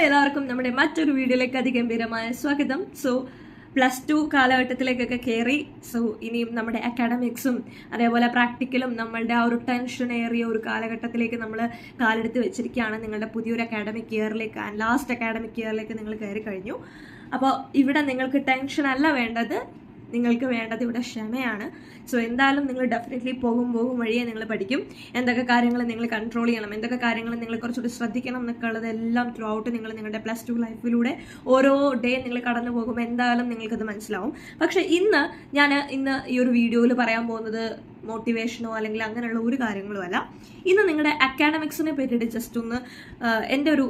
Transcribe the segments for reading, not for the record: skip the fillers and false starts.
എല്ലാവർക്കും നമ്മുടെ മറ്റൊരു വീഡിയോയിലേക്ക് അതിഗംഭീരമായ സ്വാഗതം. +2 കാലഘട്ടത്തിലേക്കൊക്കെ കയറി. ഇനിയും നമ്മുടെ അക്കാഡമിക്സും അതേപോലെ പ്രാക്ടിക്കലും നമ്മളുടെ ആ ഒരു ടെൻഷനേറിയ ഒരു കാലഘട്ടത്തിലേക്ക് നമ്മൾ കാലെടുത്ത് വെച്ചിരിക്കുകയാണ്. നിങ്ങളുടെ പുതിയൊരു അക്കാഡമിക് ഇയറിലേക്ക് ലാസ്റ്റ് അക്കാഡമിക് ഇയറിലേക്ക് നിങ്ങൾ കയറി കഴിഞ്ഞു. അപ്പോൾ ഇവിടെ നിങ്ങൾക്ക് ടെൻഷൻ അല്ല വേണ്ടത്, നിങ്ങൾക്ക് വേണ്ടത് ഇവിടെ ക്ഷമയാണ്. എന്തായാലും നിങ്ങൾ ഡെഫിനറ്റ്ലി പോകും വഴിയെ നിങ്ങൾ പഠിക്കും. എന്തൊക്കെ കാര്യങ്ങൾ നിങ്ങൾ കൺട്രോൾ ചെയ്യണം, എന്തൊക്കെ കാര്യങ്ങൾ നിങ്ങൾ കുറച്ചുകൂടി ശ്രദ്ധിക്കണം എന്നൊക്കെ ഉള്ളതെല്ലാം ത്രൂ ഔട്ട് നിങ്ങൾ നിങ്ങളുടെ +2 ലൈഫിലൂടെ ഓരോ ഡേ നിങ്ങൾ കടന്നു പോകുമ്പോൾ എന്തായാലും നിങ്ങൾക്കത് മനസ്സിലാവും. പക്ഷെ ഇന്ന് ഈ ഒരു വീഡിയോയിൽ പറയാൻ പോകുന്നത് മോട്ടിവേഷനോ അല്ലെങ്കിൽ അങ്ങനെയുള്ള ഒരു കാര്യങ്ങളും അല്ല. ഇന്ന് നിങ്ങളുടെ അക്കാഡമിക്സിനെ പറ്റിയിട്ട് ജസ്റ്റ് ഒന്ന് എൻ്റെ ഒരു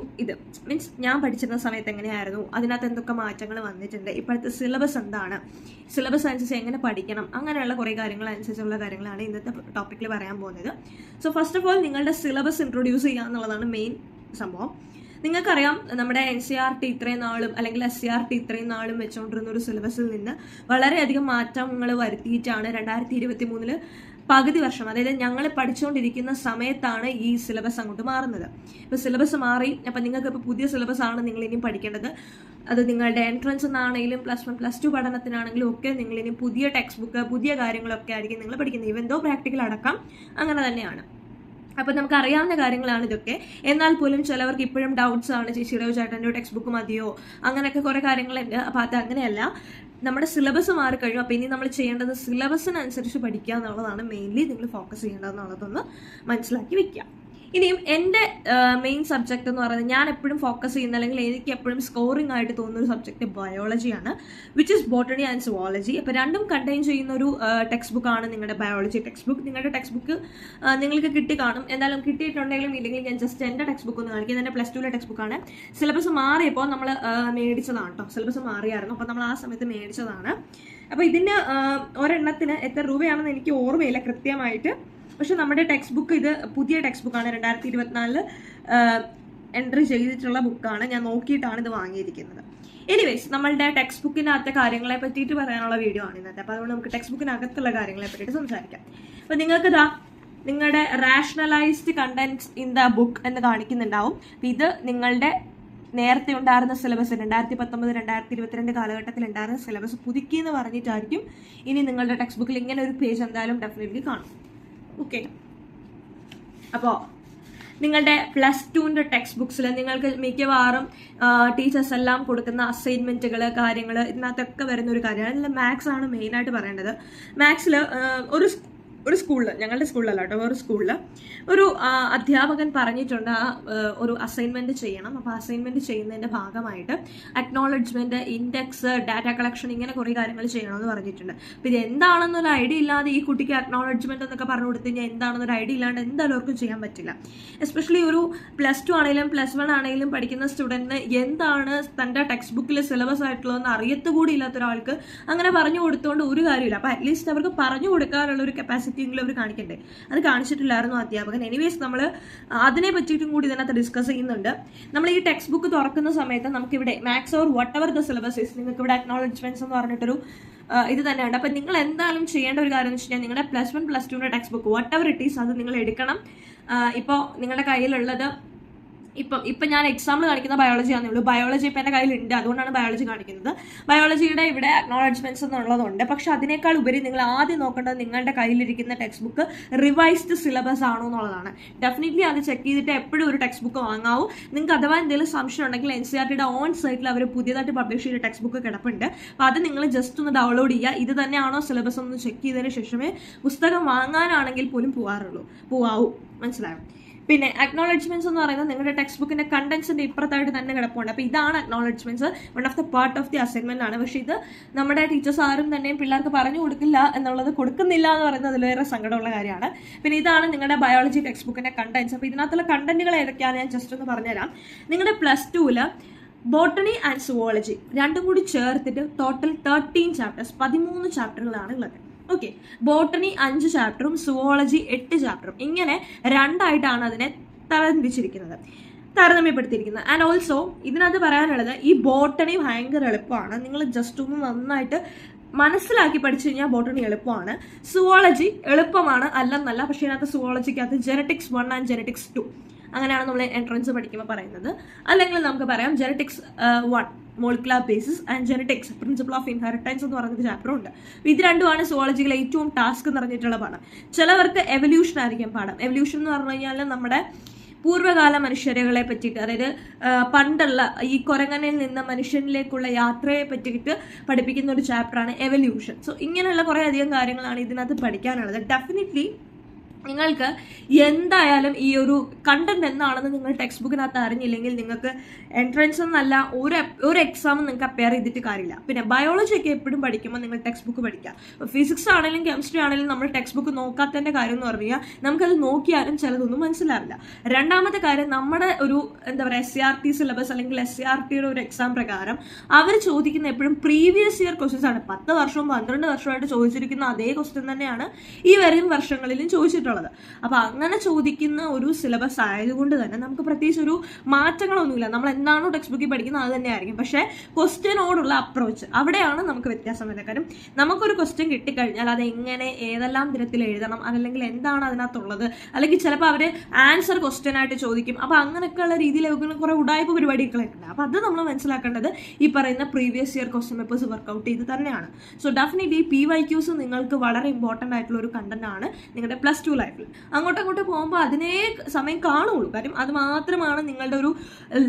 മീൻസ് ഞാൻ പഠിച്ചിരുന്ന സമയത്ത് എങ്ങനെയായിരുന്നു, അതിനകത്ത് എന്തൊക്കെ മാറ്റങ്ങൾ വന്നിട്ടുണ്ട്, ഇപ്പോഴത്തെ സിലബസ് എന്താണ്, സിലബസ് അനുസരിച്ച് എങ്ങനെ പഠിക്കണം, അങ്ങനെയുള്ള കുറേ കാര്യങ്ങൾ അനുസരിച്ചുള്ള കാര്യങ്ങളാണ് ഇന്നത്തെ ടോപ്പിക്കിൽ പറയാൻ പോകുന്നത്. ഫസ്റ്റ് ഓഫ് ഓൾ നിങ്ങളുടെ സിലബസ് ഇൻട്രൊഡ്യൂസ് ചെയ്യുക എന്നുള്ളതാണ് മെയിൻ സംഭവം. നിങ്ങൾക്കറിയാം, നമ്മുടെ NCERT ഇത്രയും നാളും അല്ലെങ്കിൽ SCERT ഇത്രയും നാളും വെച്ചുകൊണ്ടിരുന്ന ഒരു സിലബസിൽ നിന്ന് വളരെയധികം മാറ്റങ്ങൾ വരുത്തിയിട്ടാണ് 2023 പകുതി വർഷം, അതായത് ഞങ്ങൾ പഠിച്ചുകൊണ്ടിരിക്കുന്ന സമയത്താണ് ഈ സിലബസ് അങ്ങോട്ട് മാറുന്നത്. ഇപ്പോൾ സിലബസ് മാറി. അപ്പം നിങ്ങൾക്ക് ഇപ്പോൾ പുതിയ സിലബസ് ആണ് നിങ്ങൾ ഇനിയും പഠിക്കേണ്ടത്. അത് നിങ്ങളുടെ എൻട്രൻസ് എന്നാണെങ്കിലും +1 +2 പഠനത്തിനാണെങ്കിലും ഒക്കെ നിങ്ങൾ ഇനി പുതിയ ടെക്സ്റ്റ് ബുക്ക്, പുതിയ കാര്യങ്ങളൊക്കെ ആയിരിക്കും നിങ്ങൾ പഠിക്കുന്നത്. ഇവൻ ദോ പ്രാക്ടിക്കൽ അടക്കം അങ്ങനെ തന്നെയാണ്. അപ്പം നമുക്ക് അറിയാവുന്ന കാര്യങ്ങളാണ് ഇതൊക്കെ. എന്നാൽ പോലും ചിലവർക്ക് ഇപ്പോഴും ഡൗട്ട്സ് ആണ്, ചേച്ചിയുടെ ചേട്ടൻ്റെ ടെക്സ്റ്റ് ബുക്ക് മതിയോ, അങ്ങനെയൊക്കെ കുറേ കാര്യങ്ങളുണ്ട്. അപ്പം അത് അങ്ങനെയല്ല, നമ്മുടെ സിലബസ് മാറിക്കഴിഞ്ഞു. അപ്പം ഇനി നമ്മൾ ചെയ്യേണ്ടത് സിലബസിനനുസരിച്ച് പഠിക്കുക എന്നുള്ളതാണ് മെയിൻലി നിങ്ങൾ ഫോക്കസ് ചെയ്യേണ്ടതെന്നുള്ളതൊന്ന് മനസ്സിലാക്കി വെക്കുക. ഇനിയും എൻ്റെ മെയിൻ സബ്ജക്റ്റ് എന്ന് പറയുന്നത് ഞാൻ എപ്പോഴും ഫോക്കസ് ചെയ്യുന്ന അല്ലെങ്കിൽ എനിക്ക് എപ്പോഴും സ്കോറിംഗ് ആയിട്ട് തോന്നുന്ന ഒരു സബ്ജക്റ്റ് ബയോളജിയാണ്, which is botany and zoology. അപ്പോൾ രണ്ടും കണ്ടെയ്ൻ ചെയ്യുന്ന ഒരു ടെക്സ്റ്റ് ബുക്കാണ് നിങ്ങളുടെ ബയോളജി ടെക്സ്റ്റ് ബുക്ക്. നിങ്ങളുടെ ടെക്സ്റ്റ് ബുക്ക് നിങ്ങൾക്ക് കിട്ടി കാണും. എന്തായാലും കിട്ടിയിട്ടുണ്ടെങ്കിലും ഇല്ലെങ്കിൽ ഞാൻ ജസ്റ്റ് എൻ്റെ ടെക്സ്റ്റ് ബുക്ക് ഒന്ന് കാണിക്കുന്നത്. എൻ്റെ +2 ടെക്സ്റ്റ് ബുക്കാണ്. സിലബസ് മാറിയപ്പോൾ നമ്മൾ മേടിച്ചതാണ് കേട്ടോ. സിലബസ് മാറിയായിരുന്നു, അപ്പോൾ നമ്മൾ ആ സമയത്ത് മേടിച്ചതാണ്. അപ്പോൾ ഇതിൻ്റെ ഒരെണ്ണത്തിന് എത്ര രൂപയാണെന്ന് എനിക്ക് ഓർമ്മയില്ല കൃത്യമായിട്ട്. പക്ഷെ നമ്മുടെ ടെക്സ്റ്റ് ബുക്ക് ഇത് പുതിയ ടെക്സ്റ്റ് ബുക്കാണ്, 2024 എൻട്രി ചെയ്തിട്ടുള്ള ബുക്കാണ്. ഞാൻ നോക്കിയിട്ടാണ് ഇത് വാങ്ങിയിരിക്കുന്നത്. എനിവേസ്, നമ്മളുടെ ടെക്സ്റ്റ് ബുക്കിനകത്തെ കാര്യങ്ങളെ പറ്റിയിട്ട് പറയാനുള്ള വീഡിയോ ആണ് ഇന്നത്തെ. അപ്പോൾ അതുകൊണ്ട് നമുക്ക് ടെക്സ്റ്റ് ബുക്കിനകത്തുള്ള കാര്യങ്ങളെ പറ്റിയിട്ട് സംസാരിക്കാം. അപ്പോൾ നിങ്ങൾക്ക് നിങ്ങളുടെ rationalised contents in the book എന്ന് കാണിക്കുന്നുണ്ടാവും. ഇത് നിങ്ങളുടെ നേരത്തെ ഉണ്ടായിരുന്ന സിലബസ് 2019 2022 കാലഘട്ടത്തിൽ ഉണ്ടായിരുന്ന സിലബസ് പുതുക്കി എന്ന് പറഞ്ഞിട്ടായിരിക്കും ഇനി നിങ്ങളുടെ ടെക്സ്റ്റ് ബുക്കിൽ ഇങ്ങനെ ഒരു പേജ് എന്തായാലും ഡെഫിനറ്റ്ലി കാണും. ഓക്കെ, അപ്പോൾ നിങ്ങളുടെ +2 ടെക്സ്റ്റ് ബുക്സിൽ നിങ്ങൾക്ക് മിക്കവാറും ടീച്ചേഴ്സ് എല്ലാം കൊടുക്കുന്ന അസൈൻമെന്റുകൾ, കാര്യങ്ങൾ ഇതിനകത്തൊക്കെ വരുന്ന ഒരു കാര്യമാണ്. അതിൽ മാത്സ് ആണ് മെയിനായിട്ട് പറയേണ്ടത്. മാത്സിൽ ഒരു സ്കൂളിൽ, ഞങ്ങളുടെ സ്കൂളിലല്ല കേട്ടോ, ഒരു സ്കൂളിൽ ഒരു അധ്യാപകൻ പറഞ്ഞിട്ടുണ്ട് ഒരു അസൈൻമെന്റ് ചെയ്യണം. അപ്പോൾ അസൈൻമെന്റ് ചെയ്യുന്നതിന്റെ ഭാഗമായിട്ട് അക്നോളജ്മെന്റ്, ഇൻഡെക്സ്, ഡാറ്റ കളക്ഷൻ, ഇങ്ങനെ കുറേ കാര്യങ്ങൾ ചെയ്യണമെന്ന് പറഞ്ഞിട്ടുണ്ട്. അപ്പോൾ ഇത് എന്താണെന്നൊരു ഐഡിയ ഇല്ലാതെ ഈ കുട്ടിക്ക് അക്നോളജ്മെന്റ് എന്നൊക്കെ പറഞ്ഞു കൊടുത്തു കഴിഞ്ഞാൽ എന്താണെന്നൊരു ഐഡിയ ഇല്ലാണ്ട് എന്തായാലും അവർക്കും ചെയ്യാൻ പറ്റില്ല. എസ്പെഷ്യലി ഒരു +2 ആണെങ്കിലും +1 ആണെങ്കിലും പഠിക്കുന്ന സ്റ്റുഡന്റിന് എന്താണ് തൻ്റെ ടെക്സ്റ്റ് ബുക്കിൽ സിലബസ് ആയിട്ടുള്ളതെന്ന് അറിയത്തുകൂടി ഇല്ലാത്ത ഒരാൾക്ക് അങ്ങനെ പറഞ്ഞു കൊടുത്തുകൊണ്ട് ഒരു കാര്യമില്ല. അപ്പോൾ അറ്റ്ലീസ്റ്റ് അവർക്ക് പറഞ്ഞു കൊടുക്കാനുള്ള ഒരു കപ്പാസിറ്റി അവർ കാണിക്കണ്ടേ. അത് കാണിച്ചിട്ടില്ലായിരുന്നു അധ്യാപകൻ. എനിവേസ്, നമ്മൾ അതിനെ പറ്റിയിട്ടും കൂടി ഇതിനകത്ത് ഡിസ്കസ് ചെയ്യുന്നുണ്ട്. നമ്മൾ ഈ ടെക്സ്റ്റ് ബുക്ക് തുറക്കുന്ന സമയത്ത് നമുക്കിവിടെ maths or what ever the syllabus is, നിങ്ങൾക്ക് ഇവിടെ അക്നോളജ്മെന്റ്സ് എന്ന് പറഞ്ഞിട്ടൊരു ഇത് തന്നെയുണ്ട്. അപ്പം നിങ്ങൾ എന്തായാലും ചെയ്യേണ്ട ഒരു കാര്യം എന്ന് വെച്ച് കഴിഞ്ഞാൽ നിങ്ങളുടെ +1 +2 text book what ever it is അത് നിങ്ങൾ എടുക്കണം. ഇപ്പോൾ നിങ്ങളുടെ കയ്യിലുള്ളത് ഇപ്പം ഞാൻ എക്സാമ്പിൾ കാണിക്കുന്ന ബയോളജി ആണെന്നേ ഉള്ളൂ. ബയോളജി ഇപ്പം എൻ്റെ കയ്യിലുണ്ട്, അതുകൊണ്ടാണ് ബയോളജി കാണിക്കുന്നത്. ബയോളജിയുടെ ഇവിടെ അക്നോളജ്മെന്റ്സ് എന്നുള്ളതുണ്ട്. പക്ഷെ അതിനേക്കാൾ ഉപരി നിങ്ങൾ ആദ്യം നോക്കേണ്ടത് നിങ്ങളുടെ കയ്യിലിരിക്കുന്ന ടെക്സ്റ്റ് ബുക്ക് റിവൈസ്ഡ് സിലബസ് ആണോ എന്നുള്ളതാണ്. ഡെഫിനറ്റ്ലി അത് ചെക്ക് ചെയ്തിട്ട് എപ്പോഴും ഒരു ടെക്സ്റ്റ് ബുക്ക് വാങ്ങാവൂ. നിങ്ങൾക്ക് അഥവാ എന്തെങ്കിലും സംശയം ഉണ്ടെങ്കിൽ NCERTയുടെ ഓൺ സൈറ്റിൽ അവർ പുതിയതായിട്ട് പബ്ലിഷ് ചെയ്ത ടെക്സ്റ്റ് ബുക്ക് കിടപ്പുണ്ട്. അപ്പോൾ അത് നിങ്ങൾ ജസ്റ്റ് ഒന്ന് ഡൗൺലോഡ് ചെയ്യുക. ഇത് തന്നെയാണോ സിലബസ് ഒന്ന് ചെക്ക് ചെയ്തതിന് ശേഷമേ പുസ്തകം വാങ്ങാനാണെങ്കിൽ പോലും പോവാവൂ. മനസ്സിലായോ? പിന്നെ അക്നോളജ്മെന്റ്സ് എന്ന് പറയുന്നത് നിങ്ങളുടെ ടെക്സ്റ്റ് ബുക്കിന്റെ കണ്ടന്റ്സിന്റെ ഇപ്പുറത്തായിട്ട് തന്നെ കിടപ്പുണ്ട്. അപ്പോൾ ഇതാണ് acknowledgements, one of the part of the assignment ആണ്. പക്ഷേ ഇത് നമ്മുടെ ടീച്ചേഴ്സ് ആരും തന്നെയും പിള്ളേർക്ക് പറഞ്ഞു കൊടുക്കില്ല എന്നുള്ളത്, കൊടുക്കുന്നില്ല എന്ന് പറയുന്നത് അതിലേറെ സങ്കടമുള്ള കാര്യമാണ്. പിന്നെ ഇതാണ് നിങ്ങളുടെ ബയോളജി ടെക്സ്റ്റ് ബുക്കിന്റെ കണ്ടന്റ്സ്. അപ്പോൾ ഇതിനകത്തുള്ള കണ്ടന്റുകൾ ഏതൊക്കെയാണ് ഞാൻ ജസ്റ്റ് ഒന്ന് പറഞ്ഞുതരാം. നിങ്ങളുടെ +2 ബോട്ടണി ആൻഡ് സുവോളജി രണ്ടും കൂടി ചേർത്തിട്ട് ടോട്ടൽ 13 ചാപ്റ്റേഴ്സ്, 13 ചാപ്റ്ററുകളാണ് ഉള്ളത്. ഓക്കെ, ബോട്ടണി 5 ചാപ്റ്ററും സുവോളജി 8 ചാപ്റ്ററും, ഇങ്ങനെ രണ്ടായിട്ടാണ് അതിനെ താരതമ്യപ്പെടുത്തിയിരിക്കുന്നത്. ആൻഡ് ഓൾസോ ഇതിനകത്ത് പറയാനുള്ളത്, ഈ ബോട്ടണി ഭയങ്കര എളുപ്പമാണ്. നിങ്ങൾ ജസ്റ്റ് ഒന്ന് നന്നായിട്ട് മനസ്സിലാക്കി പഠിച്ചു കഴിഞ്ഞാൽ ബോട്ടണി എളുപ്പമാണ്. സുവോളജി എളുപ്പമാണ് അല്ലെന്നല്ല, പക്ഷേ ഇതിനകത്ത് സുവോളജിക്കകത്ത് ജെനറ്റിക്സ് 1 ആൻഡ് ജെനറ്റിക്സ് 2 അങ്ങനെയാണ് നമ്മൾ എൻട്രൻസ് പഠിക്കുമ്പോൾ പറയുന്നത്. അല്ലെങ്കിൽ നമുക്ക് പറയാം genetics 1 molecular basis and genetics principle of inheritance എന്ന് പറയുന്നൊരു ചാപ്റ്റർ ഉണ്ട്. ഇത് രണ്ടുമാണ് സുവോളജിയിലെ ഏറ്റവും ടാസ്ക് നിറഞ്ഞിട്ടുള്ള പാഠം. ചിലവർക്ക് എവല്യൂഷൻ ആയിരിക്കും പാഠം. എവല്യൂഷൻ എന്ന് പറഞ്ഞു കഴിഞ്ഞാൽ നമ്മുടെ പൂർവ്വകാല മനുഷ്യരുകളെ പറ്റിയിട്ട്, അതായത് പണ്ടുള്ള ഈ കുരങ്ങനിൽ നിന്ന് മനുഷ്യനിലേക്കുള്ള യാത്രയെ പറ്റിയിട്ട് പഠിപ്പിക്കുന്ന ഒരു ചാപ്റ്ററാണ് എവല്യൂഷൻ. സോ ഇങ്ങനെയുള്ള കുറേ അധികം കാര്യങ്ങളാണ് ഇതിനകത്ത് പഠിക്കാനുള്ളത്. ഡെഫിനറ്റ്ലി നിങ്ങൾക്ക് എന്തായാലും ഈ ഒരു കണ്ടന്റ് എന്താണെന്ന് നിങ്ങൾ ടെക്സ്റ്റ് ബുക്കിനകത്ത് അറിഞ്ഞില്ലെങ്കിൽ നിങ്ങൾക്ക് എൻട്രൻസ് എന്നല്ല ഒരു എക്സാമും നിങ്ങൾക്ക് അപ്പയർ ചെയ്തിട്ട് കാര്യമില്ല. പിന്നെ ബയോളജി ഒക്കെ എപ്പോഴും പഠിക്കുമ്പോൾ നിങ്ങൾ ടെക്സ്റ്റ് ബുക്ക് പഠിക്കുക. ഫിസിക്സ് ആണെങ്കിലും കെമിസ്ട്രി ആണെങ്കിലും നമ്മൾ ടെക്സ്റ്റ് ബുക്ക് നോക്കാത്തതിൻ്റെ കാര്യം എന്ന് പറഞ്ഞു കഴിഞ്ഞാൽ നമുക്കത് നോക്കിയാലും ചിലതൊന്നും മനസ്സിലാവില്ല. രണ്ടാമത്തെ കാര്യം, നമ്മുടെ ഒരു എന്താ പറയുക SCRT സിലബസ് അല്ലെങ്കിൽ SCRTയുടെ ഒരു എക്സാം പ്രകാരം അവർ ചോദിക്കുന്ന എപ്പോഴും പ്രീവിയസ് ഇയർ ക്വസ്റ്റ്യൻസ് ആണ്. 10 വർഷവും 12 വർഷമായിട്ട് ചോദിച്ചിരിക്കുന്ന അതേ ക്വസ്റ്റ്യൻ തന്നെയാണ് ഈ വരും വർഷങ്ങളിലും ചോദിച്ചിട്ടുള്ളത്. അപ്പൊ അങ്ങനെ ചോദിക്കുന്ന ഒരു സിലബസ് ആയതുകൊണ്ട് തന്നെ നമുക്ക് പ്രത്യേകിച്ച് ഒരു മാറ്റങ്ങളൊന്നുമില്ല. നമ്മൾ എന്താണോ ടെക്സ്റ്റ് ബുക്കിൽ പഠിക്കുന്നത് അത് തന്നെയായിരിക്കും. പക്ഷേ ക്വസ്റ്റ്യനോടുള്ള അപ്രോച്ച് അവിടെയാണ് നമുക്ക് വ്യത്യാസം വരുന്നത്. കാര്യം നമുക്കൊരു ക്വസ്റ്റ്യൻ കിട്ടിക്കഴിഞ്ഞാൽ അത് എങ്ങനെ ഏതെല്ലാം തരത്തിൽ എഴുതണം, അതല്ലെങ്കിൽ എന്താണ് അതിനകത്തുള്ളത്, അല്ലെങ്കിൽ ചിലപ്പോൾ അവർ ആൻസർ ക്വസ്റ്റ്യൻ ആയിട്ട് ചോദിക്കും. അപ്പൊ അങ്ങനെയൊക്കെയുള്ള രീതിയിൽ കുറെ ഉടായ്പ പരിപാടികളൊക്കെ ഉണ്ട്. അപ്പൊ അത് നമ്മൾ മനസ്സിലാക്കേണ്ടത് ഈ പറയുന്ന previous year question papers work out ചെയ്ത് തന്നെയാണ്. സോ ഡെഫിനറ്റ്ലി PYQs നിങ്ങൾക്ക് വളരെ ഇമ്പോർട്ടൻ്റ് ആയിട്ടുള്ള ഒരു കണ്ടന്റ് ആണ് നിങ്ങളുടെ +2 ലൈഫിൽ. അങ്ങോട്ട് പോകുമ്പോൾ അതിനേ സമയം കാണുള്ളൂ. കാര്യം അത് മാത്രമാണ് നിങ്ങളുടെ ഒരു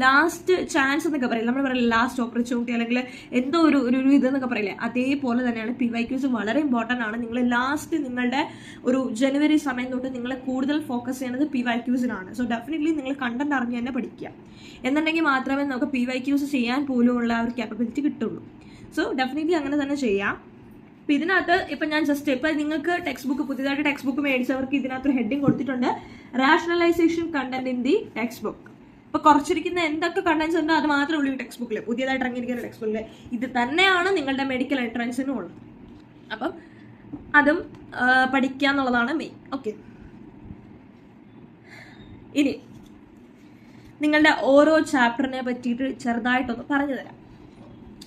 ലാസ്റ്റ് ചാൻസ് എന്നൊക്കെ പറയില്ല, നമ്മൾ പറയില്ല ലാസ്റ്റ് ഓപ്പർച്യൂണിറ്റി, അല്ലെങ്കിൽ എന്തോ ഒരു ഇതെന്നൊക്കെ പറയില്ലേ, അതേപോലെ തന്നെയാണ് PYQs വളരെ ഇമ്പോർട്ടൻ്റ് ആണ്. നിങ്ങൾ ലാസ്റ്റ് നിങ്ങളുടെ ഒരു ജനുവരി സമയം തൊട്ട് നിങ്ങൾ കൂടുതൽ ഫോക്കസ് ചെയ്യുന്നത് PYQസിനാണ്. സോ ഡെഫിനറ്റ്ലി നിങ്ങൾ കണ്ടന്റ് അറിഞ്ഞ് തന്നെ പഠിക്കുക. എന്നുണ്ടെങ്കിൽ മാത്രമേ നമുക്ക് PYQs ചെയ്യാൻ പോലുമുള്ള ഒരു ക്യാപ്പബിലിറ്റി കിട്ടുള്ളൂ. സോ ഡെഫിനറ്റ്ലി അങ്ങനെ തന്നെ ചെയ്യാം. അപ്പം ഇതിനകത്ത് ഇപ്പം ഞാൻ ജസ്റ്റ് ഇപ്പം നിങ്ങൾക്ക് ടെക്സ്റ്റ് ബുക്ക് പുതിയതായിട്ട് ടെക്സ്റ്റ് ബുക്ക് മേടിച്ചവർക്ക് ഇതിനകത്തൊരു ഹെഡിങ് കൊടുത്തിട്ടുണ്ട്, rationalisation content in the text book. ഇപ്പൊ കുറച്ചിരിക്കുന്ന എന്തൊക്കെ കണ്ടന്റ്സ് ഉണ്ടോ അത് മാത്രമേ ഉള്ളൂ ഈ ടെക്സ്റ്റ് ബുക്കിൽ, പുതിയതായിട്ട് ഇറങ്ങിയിരിക്കുന്ന ടെക്സ്റ്റ് ബുക്കിൽ. ഇത് തന്നെയാണ് നിങ്ങളുടെ മെഡിക്കൽ എൻട്രൻസിനും ഉള്ളത്. അപ്പം അതും പഠിക്കുക എന്നുള്ളതാണ് മെയിൻ. ഓക്കെ, ഇനി നിങ്ങളുടെ ഓരോ ചാപ്റ്ററിനെ പറ്റിയിട്ട് ചെറുതായിട്ടൊന്ന് പറഞ്ഞു തരാം.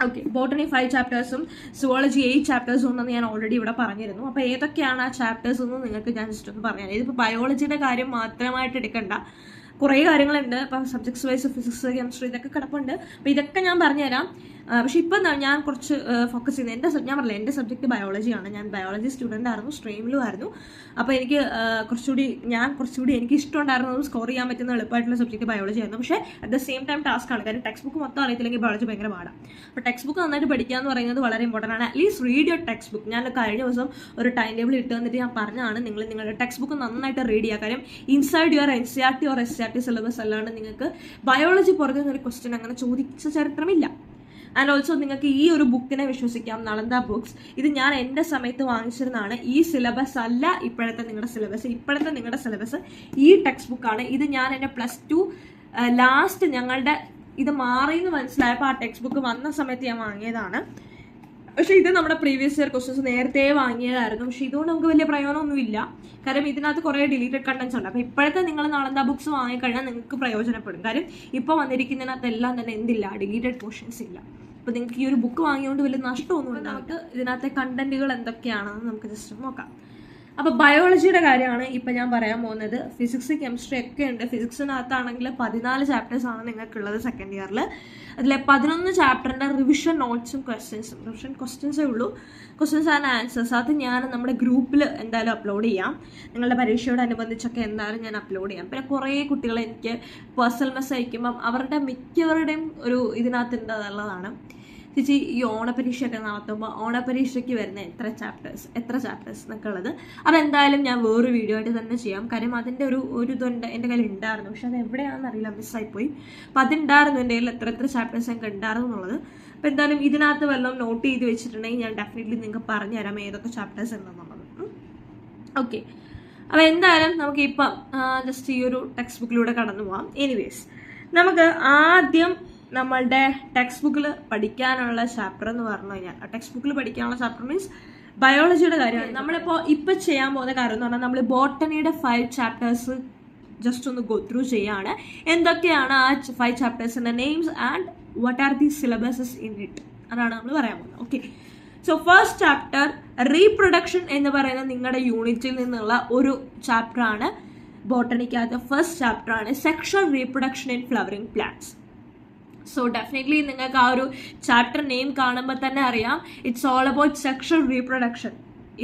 ഓക്കെ, ബോട്ടണി 5 ചാപ്റ്റേഴ്സും സുവോളജി 8 ചാപ്റ്റേഴ്സും ഉണ്ടെന്ന് ഞാൻ ഓൾറെഡി ഇവിടെ പറഞ്ഞിരുന്നു. അപ്പോൾ ഏതൊക്കെയാണ് ആ ചാപ്റ്റേഴ്സ് എന്ന് നിങ്ങൾക്ക് ഞാൻ ജസ്റ്റ് ഒന്ന് പറഞ്ഞുതരാം. ഇതിപ്പോൾ ബയോളജിയുടെ കാര്യം മാത്രമായിട്ട് എടുക്കണ്ട, കുറേ കാര്യങ്ങളുണ്ട്. ഇപ്പം സബ്ജക്ട്സ് വൈസ് ഫിസിക്സ് കെമിസ്ട്രി ഇതൊക്കെ കിടപ്പുണ്ട്. അപ്പോൾ ഇതൊക്കെ ഞാൻ പറഞ്ഞുതരാം. പക്ഷെ ഇപ്പം ഞാൻ കുറച്ച് ഫോക്കസ് ചെയ്യുന്നത് ഞാൻ പറഞ്ഞില്ല, എൻ്റെ സബ്ജക്റ്റ് ബയോളജിയാണ്. ഞാൻ ബയോളജി സ്റ്റുഡൻ്റ് ആയിരുന്നു, സ്ട്രീമിലും ആയിരുന്നു. അപ്പോൾ എനിക്ക് കുറച്ചുകൂടി എനിക്ക് ഇഷ്ടമുണ്ടായിരുന്നതും സ്കോർ ചെയ്യാൻ പറ്റുന്ന എളുപ്പമായിട്ടുള്ള സബ്ജക്റ്റ് ബയോളജി ആയിരുന്നു. പക്ഷേ at the same time task ആണ്. കാര്യം ടെക്സ്റ്റ് ബുക്ക് മൊത്തം അറിയത്തില്ലെങ്കിൽ ബയോളജി ഭയങ്കര പാടാണ്. അപ്പോൾ ടെക്സ്റ്റ് ബുക്ക് നന്നായിട്ട് പഠിക്കുക എന്ന് പറയുന്നത് വളരെ ഇമ്പോർട്ടൻ്റ് ആണ്. At least read your text book. ഞാൻ കഴിഞ്ഞ ദിവസം ഒരു ടൈം ടേബിൾ ഇട്ട് തന്നിട്ട് ഞാൻ പറഞ്ഞതാണ് നിങ്ങളുടെ ടെക്സ്റ്റ് ബുക്ക് നന്നായിട്ട് റീഡ് ചെയ്യുക. കാര്യം inside your NCERT or SCRT syllabus അല്ലാണ്ട് നിങ്ങൾക്ക് ബയോളജി പുറത്തു നിന്നൊരു ക്വസ്റ്റ്യൻ അങ്ങനെ ചോദിച്ച ചരിത്രമില്ല. ആൻഡ് ഓൾസോ നിങ്ങൾക്ക് ഈ ഒരു ബുക്കിനെ വിശ്വസിക്കാം, നളന്ദ ബുക്സ്. ഇത് ഞാൻ എൻ്റെ സമയത്ത് വാങ്ങിച്ചിരുന്നതാണ്. ഈ സിലബസ് അല്ല ഇപ്പോഴത്തെ നിങ്ങളുടെ സിലബസ്. ഇപ്പോഴത്തെ നിങ്ങളുടെ സിലബസ് ഈ ടെക്സ്റ്റ് ബുക്കാണ്. ഇത് ഞാൻ എൻ്റെ +2 ലാസ്റ്റ് ഞങ്ങളുടെ ഇത് മാറിയെന്ന് മനസ്സിലായപ്പോൾ ആ ടെക്സ്റ്റ് ബുക്ക് വന്ന സമയത്ത് ഞാൻ വാങ്ങിയതാണ്. പക്ഷേ ഇത് നമ്മുടെ പ്രീവിയസ് ഇയർ ക്വസ്റ്റ്യൻസ് നേരത്തെ വാങ്ങിയതായിരുന്നു. പക്ഷേ ഇതുകൊണ്ട് നമുക്ക് വലിയ പ്രയോജനമൊന്നുമില്ല. കാര്യം ഇതിനകത്ത് കുറേ ഡിലീറ്റഡ് കണ്ടന്റ്സ് ഉണ്ട്. അപ്പോൾ ഇപ്പോഴത്തെ നിങ്ങൾ നളന്ദ ബുക്സ് വാങ്ങിക്കഴിഞ്ഞാൽ നിങ്ങൾക്ക് പ്രയോജനപ്പെടും. കാര്യം ഇപ്പോൾ വന്നിരിക്കുന്നതിനകത്തെല്ലാം തന്നെ എന്തില്ല, ഡിലീറ്റഡ് പോർഷൻസ് ഇല്ല. അപ്പോൾ നിങ്ങൾക്ക് ഈ ഒരു ബുക്ക് വാങ്ങിയോണ്ട് വലിയ നഷ്ടമൊന്നും നമുക്ക് ഇതിനകത്തെ കണ്ടന്റുകൾ എന്തൊക്കെയാണെന്ന് നമുക്ക് ജസ്റ്റ് നോക്കാം. അപ്പോൾ ബയോളജിയുടെ കാര്യമാണ് ഇപ്പം ഞാൻ പറയാൻ പോകുന്നത്. ഫിസിക്സ് കെമിസ്ട്രി ഒക്കെ ഉണ്ട്. ഫിസിക്സിനകത്താണെങ്കിൽ 14 ചാപ്റ്റേഴ്സ് ആണ് നിങ്ങൾക്കുള്ളത് സെക്കൻഡ് ഇയറിൽ. അതിലെ 11 ചാപ്റ്ററിൻ്റെ റിവിഷൻ നോട്ട്സും റിവിഷൻ ക്വസ്റ്റ്യൻസേ ഉള്ളൂ. ക്വസ്റ്റ്യൻസ് ആൻഡ് ആൻസേഴ്സ് അത് ഞാൻ നമ്മുടെ ഗ്രൂപ്പിൽ എന്തായാലും അപ്ലോഡ് ചെയ്യാം. നിങ്ങളുടെ പരീക്ഷയോടനുബന്ധിച്ചൊക്കെ എന്തായാലും ഞാൻ അപ്ലോഡ് ചെയ്യാം. പിന്നെ കുറേ കുട്ടികൾ എനിക്ക് പേഴ്സണൽ മെസ്സേജ് അയക്കുമ്പം അവരുടെ മിക്കവരുടെയും ഒരു ഇതിനകത്തുള്ളതാണ്, ചേച്ചി ഈ ഓണപരീക്ഷയൊക്കെ നടത്തുമ്പോൾ ഓണപരീക്ഷയ്ക്ക് വരുന്ന എത്ര ചാപ്റ്റേഴ്സ് എന്നൊക്കെ ഉള്ളത് അതെന്തായാലും ഞാൻ വേറൊരു വീഡിയോ ആയിട്ട് തന്നെ ചെയ്യാം. കാര്യം അതിൻ്റെ ഒരു ഇതുണ്ട് എൻ്റെ കയ്യിൽ ഉണ്ടായിരുന്നു, പക്ഷെ അത് എവിടെയാണെന്ന് അറിയില്ല, മിസ്സായിപ്പോയി. അപ്പം അതുണ്ടായിരുന്നു എൻ്റെ കയ്യിൽ എത്ര ചാപ്റ്റേഴ്സ് എനിക്ക് ഉണ്ടായിരുന്നു എന്നുള്ളത്. അപ്പോൾ എന്തായാലും ഇതിനകത്ത് വല്ലതും നോട്ട് ചെയ്ത് വെച്ചിട്ടുണ്ടെങ്കിൽ ഞാൻ ഡെഫിനറ്റ്ലി നിങ്ങൾക്ക് പറഞ്ഞു തരാം ഏതൊക്കെ ചാപ്റ്റേഴ്സ് ഉണ്ടെന്നുള്ളത്. ഓക്കെ, അപ്പോൾ എന്തായാലും നമുക്ക് ഇപ്പം ജസ്റ്റ് ഈ ഒരു ടെക്സ്റ്റ് ബുക്കിലൂടെ കടന്നു പോവാം. എനിവേസ്, നമുക്ക് ആദ്യം നമ്മളുടെ ടെക്സ്റ്റ് ബുക്കിൽ പഠിക്കാനുള്ള ചാപ്റ്റർ എന്ന് പറഞ്ഞു കഴിഞ്ഞാൽ, ടെക്സ്റ്റ് ബുക്കിൽ പഠിക്കാനുള്ള ചാപ്റ്റർ മീൻസ് ബയോളജിയുടെ കാര്യമാണ്. നമ്മളിപ്പോൾ ഇപ്പം ചെയ്യാൻ പോകുന്ന കാര്യം എന്ന് പറഞ്ഞാൽ നമ്മൾ ബോട്ടണിയുടെ 5 ചാപ്റ്റേഴ്സ് ജസ്റ്റ് ഒന്ന് ഗോ ത്രൂ ചെയ്യാണ്. എന്തൊക്കെയാണ് ആ 5 ചാപ്റ്റേഴ്സിൻ്റെ names and what are the syllabuses in it, അതാണ് നമ്മൾ പറയാൻ പോകുന്നത്. Okay, so first chapter reproduction എന്ന് പറയുന്ന നിങ്ങളുടെ യൂണിറ്റിൽ നിന്നുള്ള ഒരു ചാപ്റ്ററാണ്. ബോട്ടണിക്കകത്ത് ഫസ്റ്റ് ചാപ്റ്റർ ആണ് sexual reproduction in flowering plants. So definitely നിങ്ങൾക്ക് ആ ഒരു ചാപ്റ്റർ നെയിം കാണുമ്പോൾ തന്നെ അറിയാം, it's all about sexual reproduction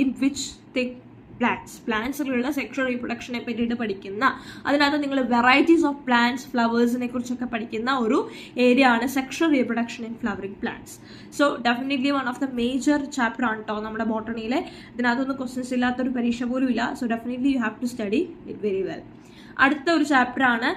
in which thing പ്ലാന്റ്സിലുള്ള സെക്ഷൽ റീപ്രൊഡക്ഷനെ പറ്റിയിട്ട് പഠിക്കുന്ന, അതിനകത്ത് നിങ്ങൾ വെറൈറ്റീസ് ഓഫ് പ്ലാന്റ്സ് ഫ്ലവേഴ്സിനെ കുറിച്ചൊക്കെ പഠിക്കുന്ന ഒരു ഏരിയ ആണ് sexual reproduction in flowering plants. So definitely one of the major chapter ആണ് കേട്ടോ നമ്മുടെ ബോട്ടണിയിലെ. ഇതിനകത്തൊന്നും ക്വസ്റ്റ്യൻസ് ഇല്ലാത്തൊരു പരീക്ഷ പോലും ഇല്ല. So definitely you have to study it very well. അടുത്ത ഒരു ചാപ്റ്റർ ആണ്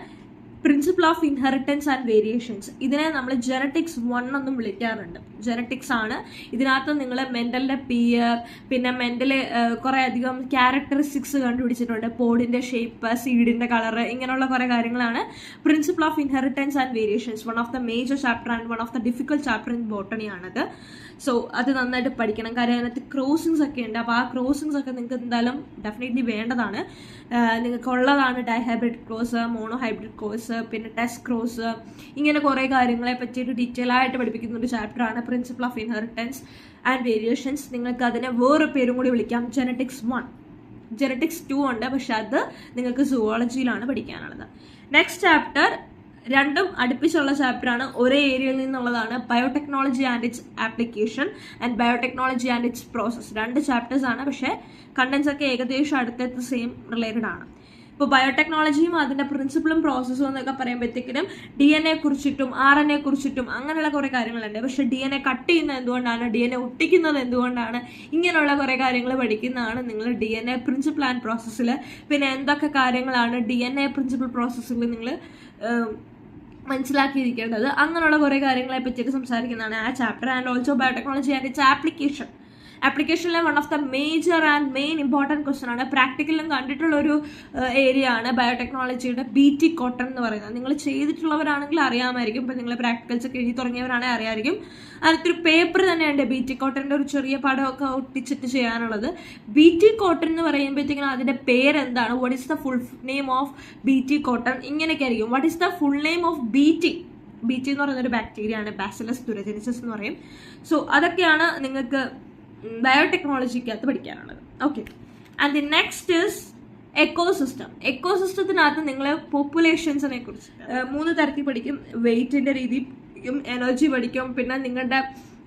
principle of inheritance and variations. ഇതിനെ നമ്മൾ ജെനറ്റിക്സ് 1 എന്നും വിളിക്കാറുണ്ട്. ജെനറ്റിക്സ് ആണ്. ഇതിനകത്ത് നിങ്ങൾ മെന്റലിന്റെ പിയർ, പിന്നെ മെന്റല് കുറെ അധികം ക്യാരക്ടറിസ്റ്റിക്സ് കണ്ടുപിടിച്ചിട്ടുണ്ട്. പോഡിന്റെ ഷേപ്പ്, സീഡിന്റെ കളറ്, ഇങ്ങനെയുള്ള കുറെ കാര്യങ്ങളാണ് principle of inheritance and variations. One of the major chapter and one of the difficult chapter in botany ആണത്. സോ അത് നന്നായിട്ട് പഠിക്കണം. കാര്യം അതിനകത്ത് ക്രോസിങ്സ് ഒക്കെ ഉണ്ട്. അപ്പോൾ ആ ക്രോസിങ്സ് ഒക്കെ നിങ്ങൾക്ക് എന്തായാലും ഡെഫിനറ്റ്ലി വേണ്ടതാണ്. നിങ്ങൾക്ക് ഉള്ളതാണ് dihybrid cross, monohybrid cross, പിന്നെ ടെസ്റ്റ് ക്രോസ്, ഇങ്ങനെ കുറേ കാര്യങ്ങളെ പറ്റിയിട്ട് ഡീറ്റെയിൽ ആയിട്ട് പഠിപ്പിക്കുന്ന ഒരു ചാപ്റ്ററാണ് principle of inheritance and variations. നിങ്ങൾക്ക് അതിനെ വേറെ പേരും കൂടി വിളിക്കാം, ജെനറ്റിക്സ് 1. ജെനറ്റിക്സ് 2 ഉണ്ട്, പക്ഷെ അത് നിങ്ങൾക്ക് സുവോളജിയിലാണ് പഠിക്കാനുള്ളത്. നെക്സ്റ്റ് ചാപ്റ്റർ രണ്ടും അടുപ്പിച്ചുള്ള ചാപ്റ്ററാണ്, ഒരേ ഏരിയയിൽ നിന്നുള്ളതാണ്. Biotechnology and its application and biotechnology and it's process. 2 chapters ആണ്, പക്ഷേ കണ്ടൻസ് ഒക്കെ ഏകദേശം അടുത്തടുത്ത് സെയിം റിലേറ്റഡ് ആണ്. ഇപ്പോൾ ബയോടെക്നോളജിയും അതിൻ്റെ പ്രിൻസിപ്പിളും പ്രോസസ്സും എന്നൊക്കെ പറയുമ്പോഴത്തേക്കിനും DNA കുറിച്ചിട്ടും RNA കുറിച്ചിട്ടും അങ്ങനെയുള്ള കുറേ കാര്യങ്ങളുണ്ട്. പക്ഷേ DNA കട്ട് ചെയ്യുന്നത് എന്തുകൊണ്ടാണ്, DNA ഒട്ടിക്കുന്നത് എന്തുകൊണ്ടാണ്, ഇങ്ങനെയുള്ള കുറേ കാര്യങ്ങൾ പഠിക്കുന്നതാണ് നിങ്ങൾ DNA പ്രിൻസിപ്പിൾ ആൻഡ് പ്രോസസ്സിൽ. പിന്നെ എന്തൊക്കെ കാര്യങ്ങളാണ് DNA പ്രിൻസിപ്പിൾ പ്രോസസ്സിൽ നിങ്ങൾ മനസ്സിലാക്കിയിരിക്കേണ്ടത്, അങ്ങനെയുള്ള കുറേ കാര്യങ്ങളെ പറ്റിയിട്ട് സംസാരിക്കുന്നതാണ് ആ chapter. And also biotechnology and its application. ആപ്ലിക്കേഷനിലെ one of the major and main important question ആണ്. പ്രാക്ടിക്കലിലും കണ്ടിട്ടുള്ളൊരു ഏരിയ ആണ് ബയോടെക്നോളജിയുടെ BT കോട്ടൺ എന്ന് പറയുന്നത്. നിങ്ങൾ ചെയ്തിട്ടുള്ളവരാണെങ്കിൽ അറിയാമായിരിക്കും. ഇപ്പം നിങ്ങൾ പ്രാക്ടിക്കൽസ് ഒക്കെ എഴുതി തുടങ്ങിയവരാണെങ്കിൽ അറിയാമായിരിക്കും. അതിനൊരു പേപ്പർ തന്നെയുണ്ട് BT കോട്ടൻ്റെ, ഒരു ചെറിയ പടമൊക്കെ ഒട്ടിച്ചിട്ട് ചെയ്യാനുള്ളത്. BT കോട്ടൺ എന്ന് പറയുമ്പോഴത്തേക്കും അതിൻ്റെ പേരെന്താണ്, what is the full name of BT cotton, ഇങ്ങനെയൊക്കെ ആയിരിക്കും. What is the full name of BT എന്ന് പറയുന്നൊരു ബാക്ടീരിയ ആണ്, ബാസിലസ് തുരജനിസിസ് എന്ന് പറയും. സോ അതൊക്കെയാണ് നിങ്ങൾക്ക് ബയോടെക്നോളജിക്കകത്ത് പഠിക്കാനുള്ളത്. Okay, and the next is ecosystem. എക്കോസിസ്റ്റത്തിനകത്ത് നിങ്ങൾ പോപ്പുലേഷൻസിനെ കുറിച്ച് 3 തരത്തിൽ പഠിക്കും. വെയിറ്റിന്റെ രീതിയും എനർജി പഠിക്കും, പിന്നെ നിങ്ങളുടെ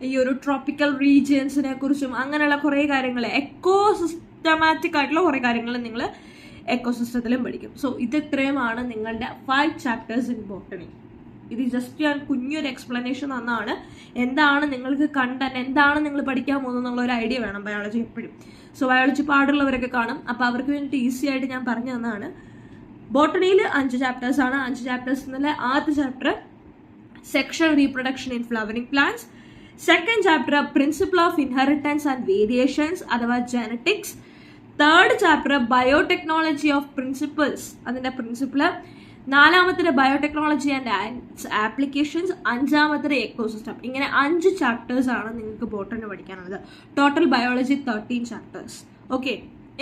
ഈ ഒരു ട്രോപ്പിക്കൽ റീജിയൻസിനെ കുറിച്ചും അങ്ങനെയുള്ള കുറേ കാര്യങ്ങൾ, എക്കോസിസ്റ്റമാറ്റിക് ആയിട്ടുള്ള കുറേ കാര്യങ്ങൾ നിങ്ങൾ എക്കോസിസ്റ്റത്തിലും പഠിക്കും. സോ ഇത്രയുമാണ് നിങ്ങളുടെ 5 ചാപ്റ്റേഴ്സ് ഇൻ ബോട്ടണി. ഇത് ജസ്റ്റ് ഞാൻ കുഞ്ഞൊരു എക്സ്പ്ലനേഷൻ തന്നാണ്. എന്താണ് നിങ്ങൾക്ക് കണ്ടന്റ്, എന്താണ് നിങ്ങൾ പഠിക്കാൻ പോകുന്നതെന്നുള്ള ഒരു ഐഡിയ വേണം ബയോളജി എപ്പോഴും. സോ ബയോളജി പാടുള്ളവരൊക്കെ കാണും, അപ്പോൾ അവർക്ക് വേണ്ടിയിട്ട് ഈസി ആയിട്ട് ഞാൻ പറഞ്ഞു തന്നതാണ്. ബോട്ടണിയിൽ 5 ചാപ്റ്റേഴ്സ് ആണ്. 5 ചാപ്റ്റേഴ്സ് എന്നല്ല, ആദ്യത്തെ chapter sexual reproduction in flowering plants, second chapter principle of inheritance and variations അഥവാ genetics, third chapter biotechnology of principles, അതിൻ്റെ പ്രിൻസിപ്പിള്, 4ാമത്തെ ബയോടെക്നോളജി ആൻഡ് ഇറ്റ്സ് ആപ്ലിക്കേഷൻസ്, 5ാമത്തെ എക്കോസിസ്റ്റം. ഇങ്ങനെ 5 ചാപ്റ്റേഴ്സ് ആണ് നിങ്ങൾക്ക് ബോട്ടണി പഠിക്കാനുള്ളത്. Total biology 13 chapters. ഓക്കെ,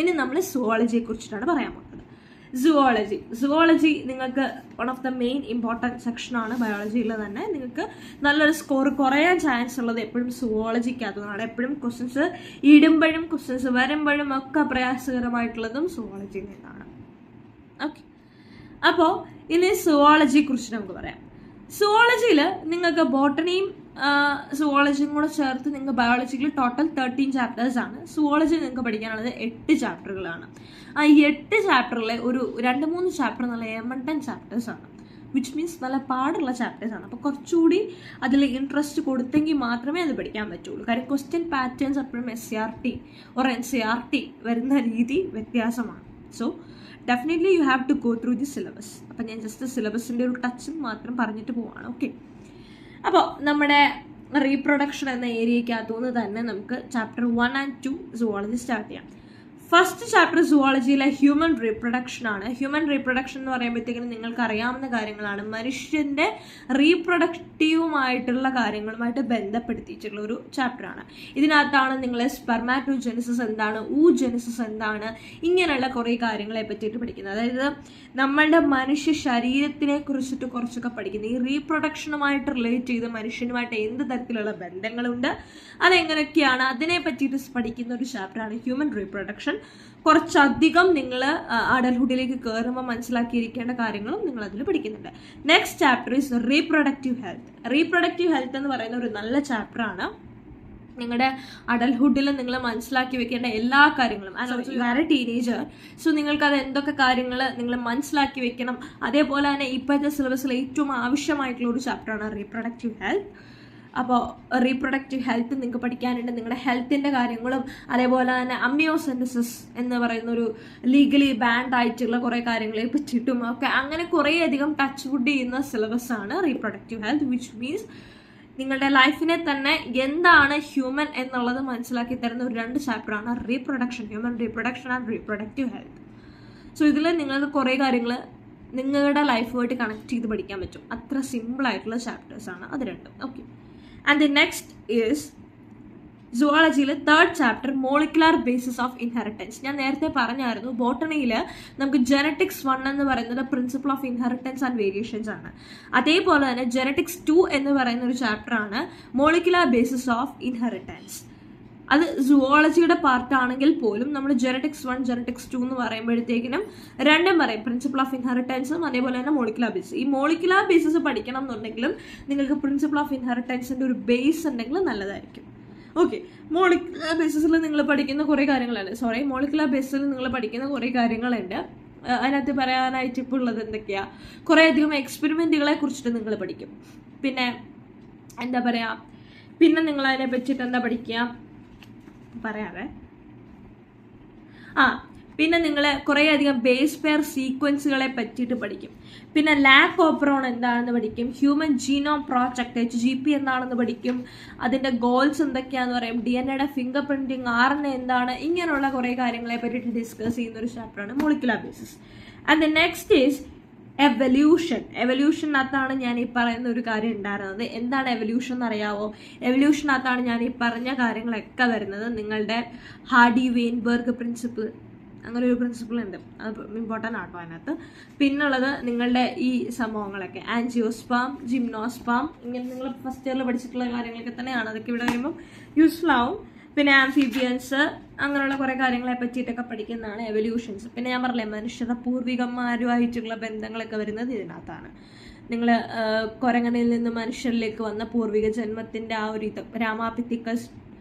ഇനി നമ്മൾ സുവോളജിയെ കുറിച്ചിട്ടാണ് പറയാൻ പോകുന്നത്. സുവോളജി നിങ്ങൾക്ക് one of the main important സെക്ഷനാണ് ബയോളജിയിൽ തന്നെ. നിങ്ങൾക്ക് നല്ലൊരു സ്കോർ കുറയാൻ ചാൻസ് ഉള്ളത് എപ്പോഴും സുവോളജിക്കകത്തുനിന്നാണ്. എപ്പോഴും ക്വസ്റ്റ്യൻസ് ഇടുമ്പോഴും ക്വസ്റ്റ്യൻസ് വരുമ്പോഴും ഒക്കെ പ്രയാസകരമായിട്ടുള്ളതും സുവോളജിയിൽ നിന്നാണ്. ഓക്കെ, അപ്പോൾ ഇനി സുവോളജിയെ കുറിച്ച് നമുക്ക് പറയാം. സുവോളജിയിൽ നിങ്ങൾക്ക് ബോട്ടണിയും സുവോളജിയും കൂടെ ചേർത്ത് നിങ്ങൾക്ക് ബയോളജിയിൽ ടോട്ടൽ 13 ചാപ്റ്റേഴ്സ് ആണ്. സുവോളജി നിങ്ങൾക്ക് പഠിക്കാനുള്ളത് 8 ചാപ്റ്ററുകളാണ്. ആ 8 ചാപ്റ്ററിലെ ഒരു 2-3 ചാപ്റ്റർ നല്ല എമണ്ടൻ ചാപ്റ്റേഴ്സ് ആണ്, വിച്ച് മീൻസ് നല്ല പാടുള്ള ചാപ്റ്റേഴ്സ് ആണ്. അപ്പോൾ കുറച്ചുകൂടി അതിൽ ഇൻട്രസ്റ്റ് കൊടുത്തെങ്കിൽ മാത്രമേ അത് പഠിക്കാൻ പറ്റുള്ളൂ. കാര്യം ക്വസ്റ്റ്യൻ പാറ്റേൺസ് എപ്പോഴും SCRT or NCRT വരുന്ന രീതി വ്യത്യാസമാണ്. So definitely you have to go through the syllabus. അപ്പം ഞാൻ ജസ്റ്റ് സിലബസിൻ്റെ ഒരു ടച്ചും മാത്രം പറഞ്ഞിട്ട് പോവാണ്. ഓക്കെ, അപ്പോൾ നമ്മുടെ റീപ്രൊഡക്ഷൻ എന്ന ഏരിയയ്ക്കകത്തുനിന്ന് തന്നെ നമുക്ക് ചാപ്റ്റർ 1 and 2 സുവോളജി സ്റ്റാർട്ട് ചെയ്യാം. ഫസ്റ്റ് ചാപ്റ്റർ സുവോളജിയിലെ ഹ്യൂമൻ റീപ്രൊഡക്ഷൻ ആണ്. ഹ്യൂമൻ റീപ്രൊഡക്ഷൻ എന്ന് പറയുമ്പോഴത്തേക്കും നിങ്ങൾക്ക് അറിയാവുന്ന കാര്യങ്ങളാണ്. മനുഷ്യൻ്റെ റീപ്രൊഡക്റ്റീവുമായിട്ടുള്ള കാര്യങ്ങളുമായിട്ട് ബന്ധപ്പെടുത്തിയിട്ടുള്ള ഒരു ചാപ്റ്ററാണ്. ഇതിനകത്താണ് നിങ്ങൾ സ്പെർമാറ്റോജെനിസിസ് എന്താണ്, oogenesis എന്താണ്, ഇങ്ങനെയുള്ള കുറേ കാര്യങ്ങളെ പറ്റിയിട്ട് പഠിക്കുന്നത്. അതായത് നമ്മളുടെ മനുഷ്യ ശരീരത്തിനെ കുറിച്ചിട്ട് കുറച്ചൊക്കെ പഠിക്കുന്നത്. ഈ റീപ്രൊഡക്ഷനുമായിട്ട് റിലേറ്റ് ചെയ്ത് മനുഷ്യനുമായിട്ട് എന്ത് തരത്തിലുള്ള ബന്ധങ്ങളുണ്ട്, അതെങ്ങനെയൊക്കെയാണ്, അതിനെ പറ്റിയിട്ട് പഠിക്കുന്ന ഒരു ചാപ്റ്ററാണ് ഹ്യൂമൻ റീപ്രൊഡക്ഷൻ. കുറച്ചധികം നിങ്ങൾ അഡൽഹുഡിലേക്ക് കയറുമ്പോൾ മനസ്സിലാക്കിയിരിക്കേണ്ട കാര്യങ്ങളും നിങ്ങൾ അതിൽ പഠിക്കുന്നുണ്ട്. Next chapter is reproductive health. Reproductive health എന്ന് പറയുന്ന ഒരു നല്ല ചാപ്റ്ററാണ്. നിങ്ങളുടെ അഡൽഹുഡിൽ നിങ്ങൾ മനസ്സിലാക്കി വെക്കേണ്ട എല്ലാ കാര്യങ്ങളും, വേറെ ടീനേജർ, സോ നിങ്ങൾക്ക് അത് എന്തൊക്കെ കാര്യങ്ങൾ നിങ്ങൾ മനസ്സിലാക്കി വെക്കണം. അതേപോലെ തന്നെ ഇപ്പോഴത്തെ സിലബസിൽ ഏറ്റവും ആവശ്യമായിട്ടുള്ള ഒരു ചാപ്റ്ററാണ് റീപ്രൊഡക്റ്റീവ് ഹെൽത്ത്. അപ്പോൾ റീപ്രൊഡക്റ്റീവ് ഹെൽത്ത് നിങ്ങൾക്ക് പഠിക്കാനുണ്ട്. നിങ്ങളുടെ ഹെൽത്തിൻ്റെ കാര്യങ്ങളും അതേപോലെ തന്നെ അമ്നിയോസെൻറ്റസിസ് എന്ന് പറയുന്ന ഒരു ലീഗലി ബാൻഡ് ആയിട്ടുള്ള കുറേ കാര്യങ്ങളെ പറ്റിയിട്ടും ഒക്കെ അങ്ങനെ കുറേയധികം ടച്ച് വുഡ് ചെയ്യുന്ന സിലബസാണ് റീപ്രൊഡക്റ്റീവ് ഹെൽത്ത്, വിച്ച് മീൻസ് നിങ്ങളുടെ ലൈഫിനെ തന്നെ എന്താണ് ഹ്യൂമൻ എന്നുള്ളത് മനസ്സിലാക്കി തരുന്ന ഒരു 2 ചാപ്റ്ററാണ് reproduction, human reproduction and reproductive health. So ഇതിൽ നിങ്ങൾക്ക് കുറേ കാര്യങ്ങൾ നിങ്ങളുടെ ലൈഫുമായിട്ട് കണക്ട് ചെയ്ത് പഠിക്കാൻ പറ്റും. അത്ര സിമ്പിൾ ആയിട്ടുള്ള ചാപ്റ്റേഴ്സാണ് അത് രണ്ടും. Okay, and the next is സുവോളജിയിലെ 3rd chapter molecular basis of inheritance. ഞാൻ നേരത്തെ പറഞ്ഞായിരുന്നു ബോട്ടണിയിൽ നമുക്ക് ജെനറ്റിക്സ് 1 എന്ന് പറയുന്നത് principle of inheritance and variations ആണ്. അതേപോലെ തന്നെ ജെനറ്റിക്സ് 2 എന്ന് പറയുന്ന ഒരു ചാപ്റ്ററാണ് മോളിക്കുലാർ ബേസിസ് ഓഫ് ഇൻഹെറിറ്റൻസ്. അത് സുവോളജിയുടെ പാർട്ടാണെങ്കിൽ പോലും നമ്മൾ ജെനറ്റിക്സ് 1 ജെനറ്റിക്സ് 2 എന്ന് പറയുമ്പോഴത്തേക്കിനും രണ്ടും പറയും, പ്രിൻസിപ്പിൾ ഓഫ് ഇൻഹെറിറ്റൻസും അതേപോലെ തന്നെ മോളിക്കുലാർ ബേസിസ്. ഈ മോളിക്കുലാർ ബേസിസ് പഠിക്കണം എന്നുണ്ടെങ്കിലും നിങ്ങൾക്ക് പ്രിൻസിപ്പിൾ ഓഫ് ഇൻഹെറിറ്റൻസിന്റെ ഒരു ബേസ് ഉണ്ടെങ്കിൽ നല്ലതായിരിക്കും. ഓക്കെ, മോളിക്കുലാർ ബേസിസിൽ നിങ്ങൾ പഠിക്കുന്ന കുറേ കാര്യങ്ങളുണ്ട്. മോളിക്കുലാർ ബേസിസിൽ നിങ്ങൾ പഠിക്കുന്ന കുറേ കാര്യങ്ങളുണ്ട്. അതിനകത്ത് പറയാനായിട്ട് ഇപ്പോൾ ഉള്ളത് എന്തൊക്കെയാണ്, കുറേയധികം എക്സ്പെരിമെൻറ്റുകളെ കുറിച്ചിട്ട് നിങ്ങൾ പഠിക്കും. പിന്നെ എന്താ പറയുക, പിന്നെ നിങ്ങൾ അതിനെ പറ്റിയിട്ട് എന്താ പഠിക്കുക പറയാതെ പിന്നെ നിങ്ങൾ കുറേയധികം ബേസ് പെയർ സീക്വൻസുകളെ പറ്റിയിട്ട് പഠിക്കും. പിന്നെ ലാക് ഓപ്പറോൺ എന്താണെന്ന് പഠിക്കും. ഹ്യൂമൻ ജീനോം പ്രോജക്റ്റ് HGP എന്താണെന്ന് പഠിക്കും. അതിൻ്റെ ഗോൾസ് എന്തൊക്കെയാണെന്ന് പറയും. DNA ഫിംഗർ പ്രിന്റിങ്, RNA എന്താണ്, ഇങ്ങനെയുള്ള കുറേ കാര്യങ്ങളെ പറ്റിയിട്ട് ഡിസ്കസ് ചെയ്യുന്ന ഒരു ചാപ്റ്ററാണ് molecular basis. And the next is എവല്യൂഷനകത്താണ് ഞാൻ ഈ പറയുന്ന ഒരു കാര്യം ഉണ്ടായിരുന്നത്. എന്താണ് എവല്യൂഷൻ എന്നറിയാവോ? എവല്യൂഷനകത്താണ് ഞാൻ ഈ പറഞ്ഞ കാര്യങ്ങളൊക്കെ വരുന്നത്. നിങ്ങളുടെ ഹാർഡി വെയിൻബർഗ് പ്രിൻസിപ്പിൾ, അങ്ങനെ ഒരു പ്രിൻസിപ്പിൾ ഉണ്ട്, അത് ഇമ്പോർട്ടൻ്റ് ആട്ടോ അതിനകത്ത്. പിന്നുള്ളത് നിങ്ങളുടെ ഈ സംഭവങ്ങളൊക്കെ ആൻജിയോസ്പാം, ജിംനോസ്പാം, ഇങ്ങനെ നിങ്ങൾ ഫസ്റ്റ് ഇയറിൽ പഠിച്ചിട്ടുള്ള കാര്യങ്ങളൊക്കെ തന്നെയാണ്. അതൊക്കെ ഇവിടെ വരുമ്പം യൂസ്ഫുൾ ആവും. പിന്നെ ആംഫിബിയൻസ്, അങ്ങനെയുള്ള കുറേ കാര്യങ്ങളെ പറ്റിയിട്ടൊക്കെ പഠിക്കുന്നതാണ് എവല്യൂഷൻസ്. പിന്നെ ഞാൻ പറഞ്ഞില്ലേ മനുഷ്യരുടെ പൂർവികന്മാരുമായിട്ടുള്ള ബന്ധങ്ങളൊക്കെ വരുന്നത് ഇതിനകത്താണ്. നിങ്ങൾ കുരങ്ങനിൽ നിന്ന് മനുഷ്യരിലേക്ക് വന്ന പൂർവിക ജന്മത്തിൻ്റെ ആ ഒരു ഇത്, രാമാപിത്തിക്കസ്,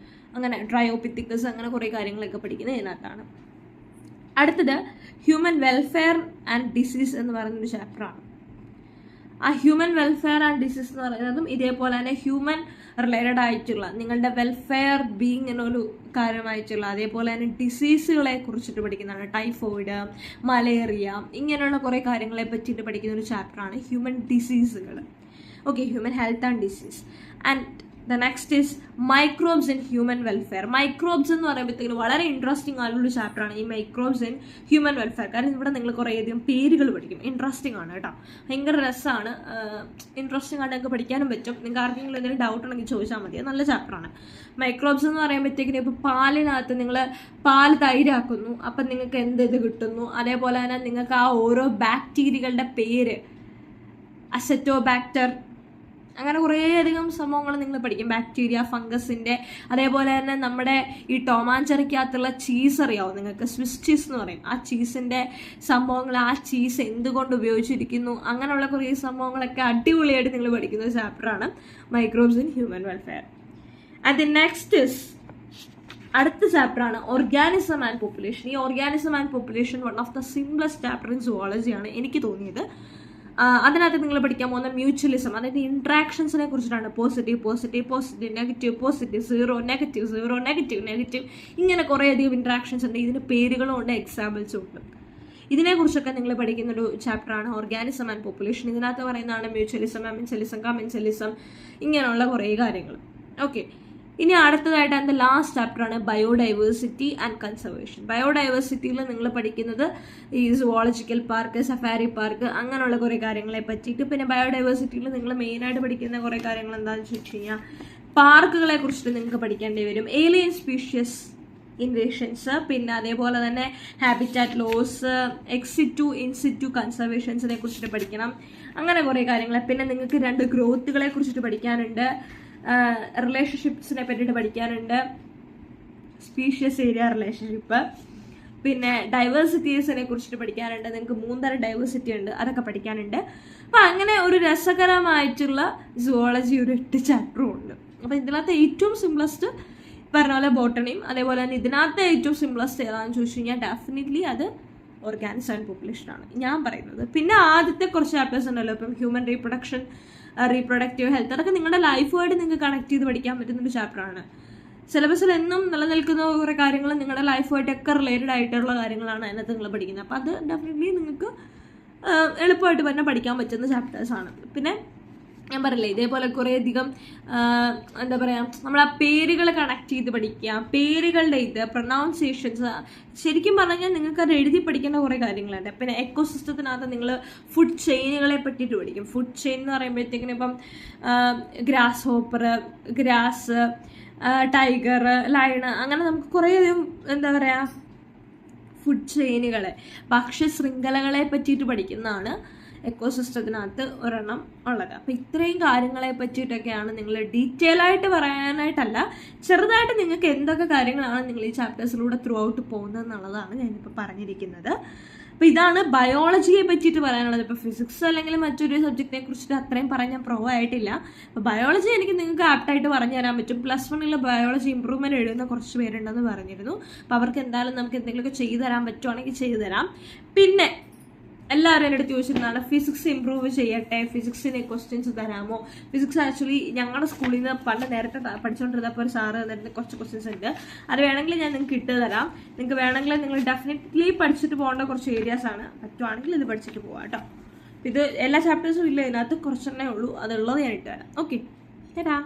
അങ്ങനെ ഡ്രയോപിത്തിക്കസ്, അങ്ങനെ കുറേ കാര്യങ്ങളൊക്കെ പഠിക്കുന്നത് ഇതിനകത്താണ്. അടുത്തത് ഹ്യൂമൻ വെൽഫെയർ ആൻഡ് ഡിസീസ് എന്ന് പറയുന്നൊരു ചാപ്റ്ററാണ്. ആ ഹ്യൂമൻ വെൽഫെയർ ആൻഡ് ഡിസീസ് എന്ന് പറയുന്നതും ഇതേപോലെ തന്നെ ഹ്യൂമൻ റിലേറ്റഡ് ആയിട്ടുള്ള നിങ്ങളുടെ വെൽഫെയർ ബീങ്ങിനൊരു കാര്യമായിട്ടുള്ള അതേപോലെ തന്നെ ഡിസീസുകളെ കുറിച്ചിട്ട് പഠിക്കുന്നതാണ്. ടൈഫോയിഡ്, മലേറിയ, ഇങ്ങനെയുള്ള കുറേ കാര്യങ്ങളെ പറ്റിയിട്ട് പഠിക്കുന്ന ഒരു ചാപ്റ്ററാണ് ഹ്യൂമൻ ഡിസീസുകൾ. Okay, human health and disease. And the next is microbes in human welfare. Microbes എന്ന് പറയുമ്പോഴത്തേക്കും വളരെ ഇൻട്രസ്റ്റിംഗ് ആയിട്ടുള്ള ചാപ്റ്ററാണ് ഈ മൈക്രോബ്സ് ഇൻ ഹ്യൂമൻ വെൽഫെയർ. കാരണം ഇവിടെ നിങ്ങൾ കുറേയധികം പേരുകൾ പഠിക്കും. ഇൻട്രസ്റ്റിംഗ് ആണ് കേട്ടോ, ഭയങ്കര രസമാണ്. ഇൻട്രസ്റ്റിംഗ് ആയിട്ട് നിങ്ങൾക്ക് പഠിക്കാനും പറ്റും. നിങ്ങൾക്ക് ആർക്കെങ്കിലും എന്തെങ്കിലും ഡൗട്ട് ഉണ്ടെങ്കിൽ ചോദിച്ചാൽ മതി. നല്ല ചാപ്റ്ററാണ്. മൈക്രോബ്സ് എന്ന് പറയുമ്പോഴത്തേക്കിനും ഇപ്പോൾ പാലിനകത്ത് നിങ്ങൾ പാല് തൈരാക്കുന്നു, അപ്പം നിങ്ങൾക്ക് എന്ത് ഇത് കിട്ടുന്നു. അതേപോലെ തന്നെ നിങ്ങൾക്ക് ആ ഓരോ ബാക്ടീരിയകളുടെ പേര്, അസെറ്റോബാക്ടർ, അങ്ങനെ കുറേയധികം സംഭവങ്ങൾ നിങ്ങൾ പഠിക്കും. ബാക്ടീരിയ, ഫംഗസിൻ്റെ, അതേപോലെ തന്നെ നമ്മുടെ ഈ ടോമാഞ്ചറിക്കകത്തുള്ള ചീസ് അറിയാവും നിങ്ങൾക്ക്, സ്വിസ് ചീസ് എന്ന് പറയും. ആ ചീസിൻ്റെ സംഭവങ്ങൾ, ആ ചീസ് എന്തുകൊണ്ട് ഉപയോഗിച്ചിരിക്കുന്നു, അങ്ങനെയുള്ള കുറേ സംഭവങ്ങളൊക്കെ അടിപൊളിയായിട്ട് നിങ്ങൾ പഠിക്കുന്ന ഒരു ചാപ്റ്ററാണ് microbes in human welfare. And the next is അടുത്ത ചാപ്റ്ററാണ് ഓർഗാനിസം ആൻഡ് പോപ്പുലേഷൻ. ഈ organism and population one of the simplest chapter in സുവോളജിയാണ് എനിക്ക് തോന്നിയത്. അതിനകത്ത് നിങ്ങൾ പഠിക്കാൻ പോകുന്ന മ്യൂച്വലിസം, അതായത് ഇൻട്രാക്ഷൻസിനെ കുറിച്ചിട്ടാണ്. Positive positive positive, negative positive, zero negative, zero negative negative, ഇങ്ങനെ കുറേയധികം ഇൻട്രാക്ഷൻസ് ഉണ്ട്. ഇതിന് പേരുകളും ഉണ്ട്, എക്സാമ്പിൾസും ഉണ്ട്. ഇതിനെക്കുറിച്ചൊക്കെ നിങ്ങൾ പഠിക്കുന്നൊരു ചാപ്റ്ററാണ് ഓർഗാനിസം ആൻഡ് പോപ്പുലേഷൻ. ഇതിനകത്ത് പറയുന്നതാണ് മ്യൂച്വലിസം, അമെൻസലിസം, കമെൻസലിസം, ഇങ്ങനെയുള്ള കുറേ കാര്യങ്ങൾ. ഓക്കെ, ഇനി അടുത്തതായിട്ട് അതിൻ്റെ ലാസ്റ്റ് ചാപ്റ്ററാണ് ബയോഡൈവേഴ്സിറ്റി ആൻഡ് കൺസർവേഷൻ. ബയോഡൈവേഴ്സിറ്റിയിൽ നിങ്ങൾ പഠിക്കുന്നത് ഈ സുവോളജിക്കൽ പാർക്ക്, സഫാരി പാർക്ക്, അങ്ങനെയുള്ള കുറേ കാര്യങ്ങളെ പറ്റിയിട്ട്. പിന്നെ ബയോഡൈവേഴ്സിറ്റിയിൽ നിങ്ങൾ മെയിനായിട്ട് പഠിക്കുന്ന കുറേ കാര്യങ്ങൾ എന്താണെന്ന് ചോദിച്ചു കഴിഞ്ഞാൽ പാർക്കുകളെ കുറിച്ചിട്ട് നിങ്ങൾക്ക് പഠിക്കേണ്ടി വരും. ഏലിയൻ സ്പീഷ്യസ് ഇൻവേഷൻസ്, പിന്നെ അതേപോലെ തന്നെ ഹാബിറ്റാറ്റ് ലോസ്, എക്സിറ്റു ഇൻസിറ്റു കൺസർവേഷൻസിനെ കുറിച്ചിട്ട് പഠിക്കണം. അങ്ങനെ കുറേ കാര്യങ്ങൾ. പിന്നെ നിങ്ങൾക്ക് 2 ഗ്രോത്തുകളെ കുറിച്ചിട്ട് പഠിക്കാനുണ്ട്, റിലേഷൻഷിപ്സിനെ പറ്റിയിട്ട് പഠിക്കാനുണ്ട്, സ്പീഷ്യസ് ഏരിയ റിലേഷൻഷിപ്പ്. പിന്നെ ഡൈവേഴ്സിറ്റീസിനെ കുറിച്ചിട്ട് പഠിക്കാനുണ്ട്. നിങ്ങൾക്ക് 3 തരം ഡൈവേഴ്സിറ്റി ഉണ്ട്, അതൊക്കെ പഠിക്കാനുണ്ട്. അപ്പം അങ്ങനെ ഒരു രസകരമായിട്ടുള്ള സുവോളജി ഒരു 8 ചാപ്റ്ററും ഉണ്ട്. അപ്പം ഇതിനകത്ത് ഏറ്റവും സിംപ്ലസ്റ്റ് പറഞ്ഞ പോലെ ബോട്ടണിയും, അതേപോലെ തന്നെ ഇതിനകത്ത് ഏറ്റവും സിംപ്ലസ്റ്റ് ഏതാണെന്ന് ചോദിച്ചു കഴിഞ്ഞാൽ ഡെഫിനറ്റ്ലി അത് ഓർഗാനിക്സ് ആൻഡ് പോപ്പുലേഷനാണ് ഞാൻ പറയുന്നത്. പിന്നെ ആദ്യത്തെ കുറച്ച് ചാപ്റ്റേഴ്സ് ഉണ്ടല്ലോ, ഇപ്പം ഹ്യൂമൻ റീപ്രൊഡക്റ്റീവ് ഹെൽത്ത്, അതൊക്കെ നിങ്ങളുടെ ലൈഫുമായിട്ട് നിങ്ങൾക്ക് കണക്ട് ചെയ്ത് പഠിക്കാൻ പറ്റുന്നൊരു ചാപ്റ്ററാണ്. സിലബസിൽ എന്നും നിലനിൽക്കുന്ന കുറേ കാര്യങ്ങൾ നിങ്ങളുടെ ലൈഫുമായിട്ടൊക്കെ റിലേറ്റഡ് ആയിട്ടുള്ള കാര്യങ്ങളാണ് അതിനകത്ത് നിങ്ങൾ പഠിക്കുന്നത്. അപ്പോൾ അത് ഡെഫിനറ്റ്ലി നിങ്ങൾക്ക് എളുപ്പമായിട്ട് തന്നെ പഠിക്കാൻ പറ്റുന്ന ചാപ്റ്റേഴ്സാണ്. പിന്നെ ഞാൻ പറയില്ലേ, ഇതേപോലെ കുറേയധികം എന്താ പറയുക, നമ്മൾ ആ പേരുകൾ കണക്ട് ചെയ്ത് പഠിക്കുക, പേരുകളുടെ പ്രൊനൗൺസിയേഷൻസ്, ശരിക്കും പറഞ്ഞാൽ നിങ്ങൾക്ക് അത് എഴുതി പഠിക്കേണ്ട കുറേ കാര്യങ്ങളുണ്ട്. പിന്നെ എക്കോസിസ്റ്റത്തിനകത്ത് നിങ്ങൾ ഫുഡ് ചെയിനുകളെ പറ്റിയിട്ട് പഠിക്കും. ഫുഡ് ചെയിൻ എന്ന് പറയുമ്പോഴത്തേക്കിനും ഇപ്പം grass hopper, grass, tiger, lion, അങ്ങനെ നമുക്ക് കുറേയധികം എന്താ പറയുക ഫുഡ് ചെയിനുകളെ, ഭക്ഷ്യശൃംഖലകളെ പറ്റിയിട്ട് പഠിക്കുന്നതാണ് എക്കോസിസ്റ്റത്തിനകത്ത് ഒരെണ്ണം ഉള്ളത്. അപ്പോൾ ഇത്രയും കാര്യങ്ങളെ പറ്റിയിട്ടൊക്കെയാണ് നിങ്ങൾ ഡീറ്റെയിൽ ആയിട്ട് പറയാനായിട്ടല്ല, ചെറുതായിട്ട് നിങ്ങൾക്ക് എന്തൊക്കെ കാര്യങ്ങളാണ് നിങ്ങൾ ഈ ചാപ്റ്റേഴ്സിലൂടെ ത്രൂ ഔട്ട് പോകുന്നത് എന്നുള്ളതാണ് ഞാനിപ്പോൾ പറഞ്ഞിരിക്കുന്നത്. അപ്പോൾ ഇതാണ് ബയോളജിയെ പറ്റിയിട്ട് പറയാനുള്ളത്. ഇപ്പോൾ ഫിസിക്സ് അല്ലെങ്കിൽ മറ്റൊരു സബ്ജക്റ്റിനെ കുറിച്ചിട്ട് അത്രയും പറയാൻ ഞാൻ പ്രോ ആയിട്ടില്ല. അപ്പോൾ ബയോളജി എനിക്ക് നിങ്ങൾക്ക് ആപ്റ്റായിട്ട് പറഞ്ഞു തരാൻ പറ്റും. +1 ബയോളജി ഇമ്പ്രൂവ്മെൻറ്റ് എഴുതുന്ന കുറച്ച് പേരുണ്ടെന്ന് പറഞ്ഞിരുന്നു. അപ്പോൾ അവർക്ക് എന്തായാലും നമുക്ക് എന്തെങ്കിലുമൊക്കെ ചെയ്തു തരാൻ പറ്റുവാണെങ്കിൽ ചെയ്തു തരാം. പിന്നെ എല്ലാവരും എൻ്റെ അടുത്ത് ചോദിച്ചിരുന്നാണ് ഫിസിക്സ് ഇമ്പ്രൂവ് ചെയ്യട്ടെ, ഫിസിക്സിന് ക്വസ്റ്റ്യൻസ് തരാമോ. ഫിസിക്സ് ആക്ച്വലി ഞങ്ങളുടെ സ്കൂളിൽ നിന്ന് പണ്ട് നേരത്തെ പഠിച്ചുകൊണ്ടിരുന്നപ്പോൾ ഒരു സാറ് തന്നിരുന്ന കുറച്ച് ക്വസ്റ്റ്യൻസ് ഉണ്ട്. അത് വേണമെങ്കിൽ ഞാൻ നിങ്ങൾക്ക് ഇട്ട് തരാം. നിങ്ങൾക്ക് വേണമെങ്കിൽ നിങ്ങൾ ഡെഫിനറ്റ്ലി പഠിച്ചിട്ട് പോകേണ്ട കുറച്ച് ഏരിയാസ് ആണ്. പറ്റുവാണെങ്കിൽ ഇത് പഠിച്ചിട്ട് പോകാം കേട്ടോ. ഇത് എല്ലാ ചാപ്റ്റേഴ്സും ഇല്ല, ഇതിനകത്ത് കുറച്ചെണ്ണേ ഉള്ളൂ, അതുള്ളത് ഞാൻ ഇട്ട് തരാം. ഓക്കെ, തരാം.